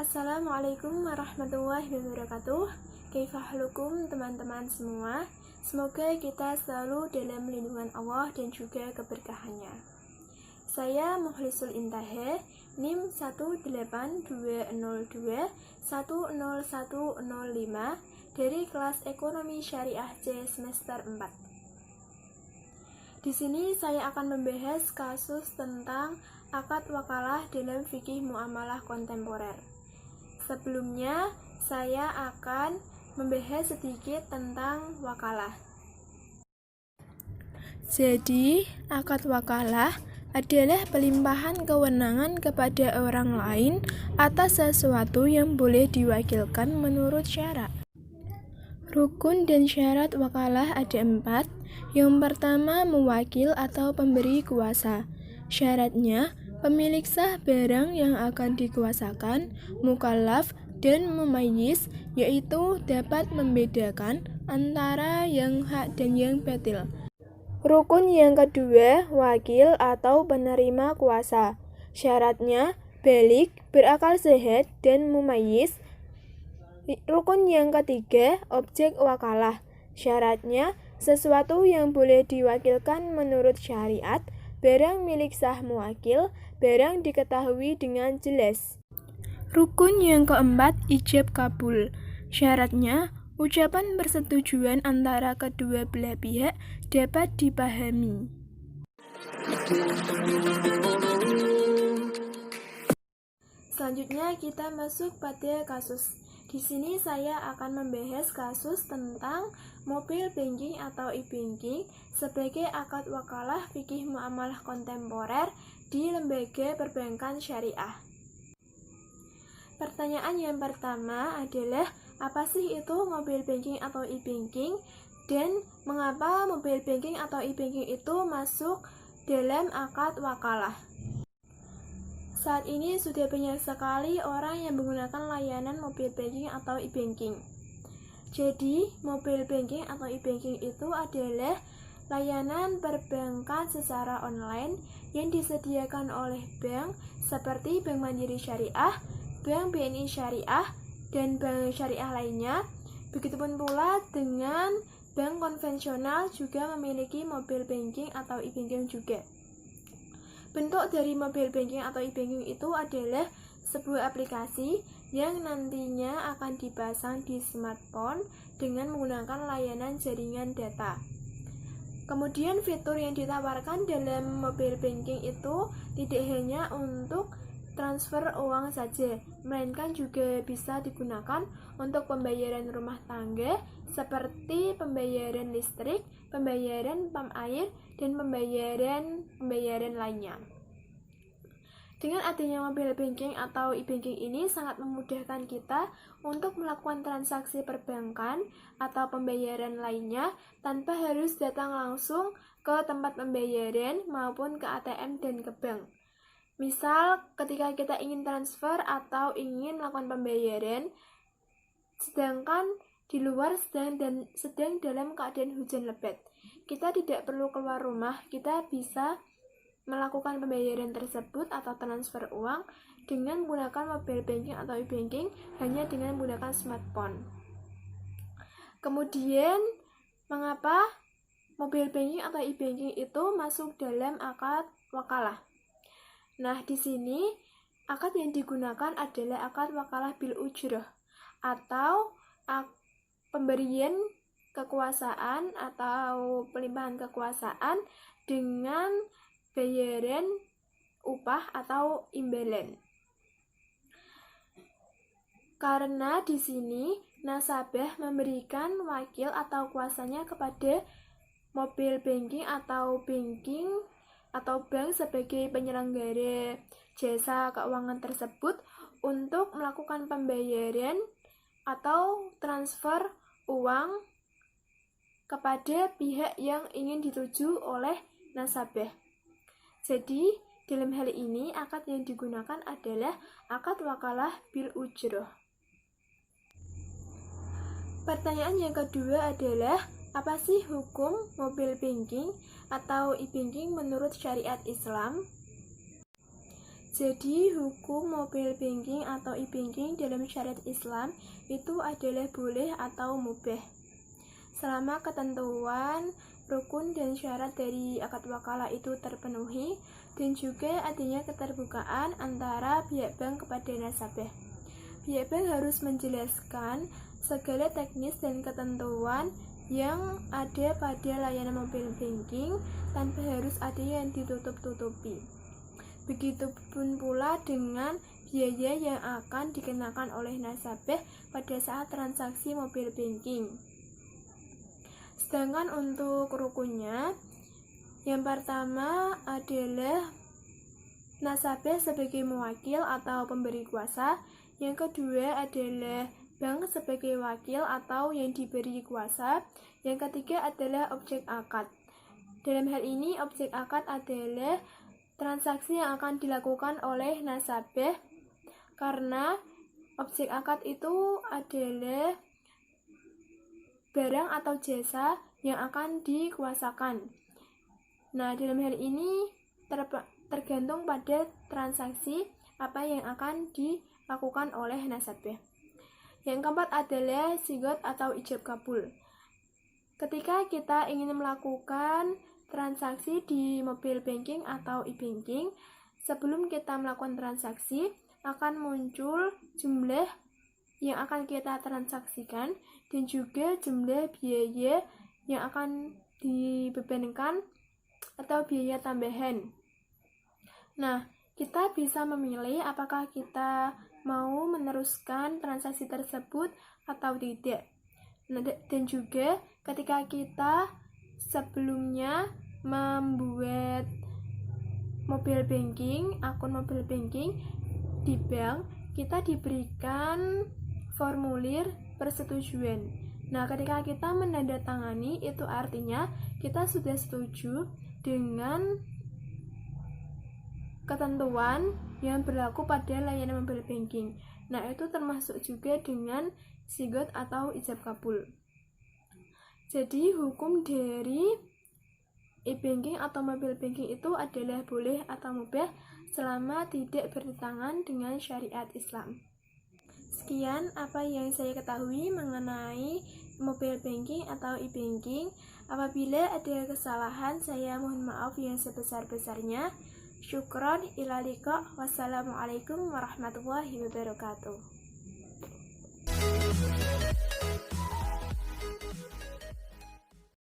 Assalamualaikum warahmatullahi wabarakatuh. Kaifahalukum teman-teman semua. Semoga kita selalu dalam lindungan Allah dan juga keberkahannya. Saya Mukhlisul Intahe, NIM 18202100105 dari kelas Ekonomi Syariah C semester 4. Di sini saya akan membahas kasus tentang akad wakalah dalam fikih muamalah kontemporer. Sebelumnya, saya akan membahas sedikit tentang wakalah. Jadi, akad wakalah adalah pelimpahan kewenangan kepada orang lain atas sesuatu yang boleh diwakilkan menurut syarat. Rukun dan syarat wakalah ada 4. Yang pertama, mewakil atau pemberi kuasa. Syaratnya, pemilik sah barang yang akan dikuasakan, mukallaf, dan mumayyiz, yaitu dapat membedakan antara yang hak dan yang batil. Rukun yang kedua, wakil atau penerima kuasa. Syaratnya, balik, berakal sehat, dan mumayyiz. Rukun yang ketiga, objek wakalah. Syaratnya, sesuatu yang boleh diwakilkan menurut syariat, barang milik sah muwakil, barang diketahui dengan jelas. Rukun yang keempat, ijab kabul. Syaratnya, ucapan persetujuan antara kedua belah pihak dapat dipahami. Selanjutnya kita masuk pada kasus. Di sini saya akan membahas kasus tentang mobile banking atau e-banking sebagai akad wakalah fikih muamalah kontemporer di lembaga perbankan syariah. Pertanyaan yang pertama adalah, apa sih itu mobile banking atau e-banking dan mengapa mobile banking atau e-banking itu masuk dalam akad wakalah? Saat ini sudah banyak sekali orang yang menggunakan layanan mobile banking atau e-banking. Jadi, mobile banking atau e-banking itu adalah layanan perbankan secara online yang disediakan oleh bank seperti Bank Mandiri Syariah, Bank BNI Syariah, dan bank syariah lainnya. Begitupun pula dengan bank konvensional juga memiliki mobile banking atau e-banking juga. Bentuk dari mobile banking atau e-banking itu adalah sebuah aplikasi yang nantinya akan dipasang di smartphone dengan menggunakan layanan jaringan data. Kemudian fitur yang ditawarkan dalam mobile banking itu tidak hanya untuk transfer uang saja, melainkan juga bisa digunakan untuk pembayaran rumah tangga seperti pembayaran listrik, pembayaran pam air, dan pembayaran lainnya. Dengan adanya mobile banking atau e-banking ini sangat memudahkan kita untuk melakukan transaksi perbankan atau pembayaran lainnya tanpa harus datang langsung ke tempat pembayaran maupun ke ATM dan ke bank. Misal, ketika kita ingin transfer atau ingin melakukan pembayaran, sedangkan di luar sedang dalam keadaan hujan lebat, kita tidak perlu keluar rumah, kita bisa melakukan pembayaran tersebut atau transfer uang dengan menggunakan mobile banking atau e-banking hanya dengan menggunakan smartphone. Kemudian, mengapa mobile banking atau e-banking itu masuk dalam akad wakalah? Nah, di sini akad yang digunakan adalah akad wakalah bil ujroh atau pemberian kekuasaan atau pelimpahan kekuasaan dengan bayaran upah atau imbalan. Karena di sini nasabah memberikan wakil atau kuasanya kepada mobile banking atau bank sebagai penyelenggara jasa keuangan tersebut untuk melakukan pembayaran atau transfer uang kepada pihak yang ingin dituju oleh nasabah. Jadi, dalam hal ini akad yang digunakan adalah akad wakalah bil ujroh. Pertanyaan yang kedua adalah, apa sih hukum mobile banking atau e-banking menurut syariat Islam? Jadi hukum mobile banking atau e-banking dalam syariat Islam itu adalah boleh atau mubah selama ketentuan, rukun dan syarat dari akad wakalah itu terpenuhi dan juga adanya keterbukaan antara pihak bank kepada nasabah. Pihak bank harus menjelaskan segala teknis dan ketentuan yang ada pada layanan mobile banking tanpa harus ada yang ditutup-tutupi. Begitupun pula dengan biaya yang akan dikenakan oleh nasabah pada saat transaksi mobile banking. Sedangkan untuk rukunnya, yang pertama adalah nasabah sebagai mewakil atau pemberi kuasa, yang kedua adalah bank sebagai wakil atau yang diberi kuasa, yang ketiga adalah objek akad. Dalam hal ini, objek akad adalah transaksi yang akan dilakukan oleh nasabah karena objek akad itu adalah barang atau jasa yang akan dikuasakan. Nah, dalam hal ini tergantung pada transaksi apa yang akan dilakukan oleh nasabah. Yang keempat adalah sigot atau ijab kabul. Ketika kita ingin melakukan transaksi di mobile banking atau e-banking, sebelum kita melakukan transaksi akan muncul jumlah yang akan kita transaksikan dan juga jumlah biaya yang akan dibebankan atau biaya tambahan. Nah, kita bisa memilih apakah kita mau meneruskan transaksi tersebut atau tidak. Nah, dan juga ketika kita sebelumnya membuat mobile banking, akun mobile banking di bank, kita diberikan formulir persetujuan. Nah, ketika kita menandatangani, itu artinya kita sudah setuju dengan ketentuan yang berlaku pada layanan mobile banking. Nah, itu termasuk juga dengan sigot atau ijab kabul. Jadi, hukum dari e-banking atau mobile banking itu adalah boleh atau mubah selama tidak bertentangan dengan syariat Islam. Sekian apa yang saya ketahui mengenai mobile banking atau e-banking. Apabila ada kesalahan, saya mohon maaf yang sebesar-besarnya. Syukron ila liqa. Wassalamualaikum warahmatullahi wabarakatuh.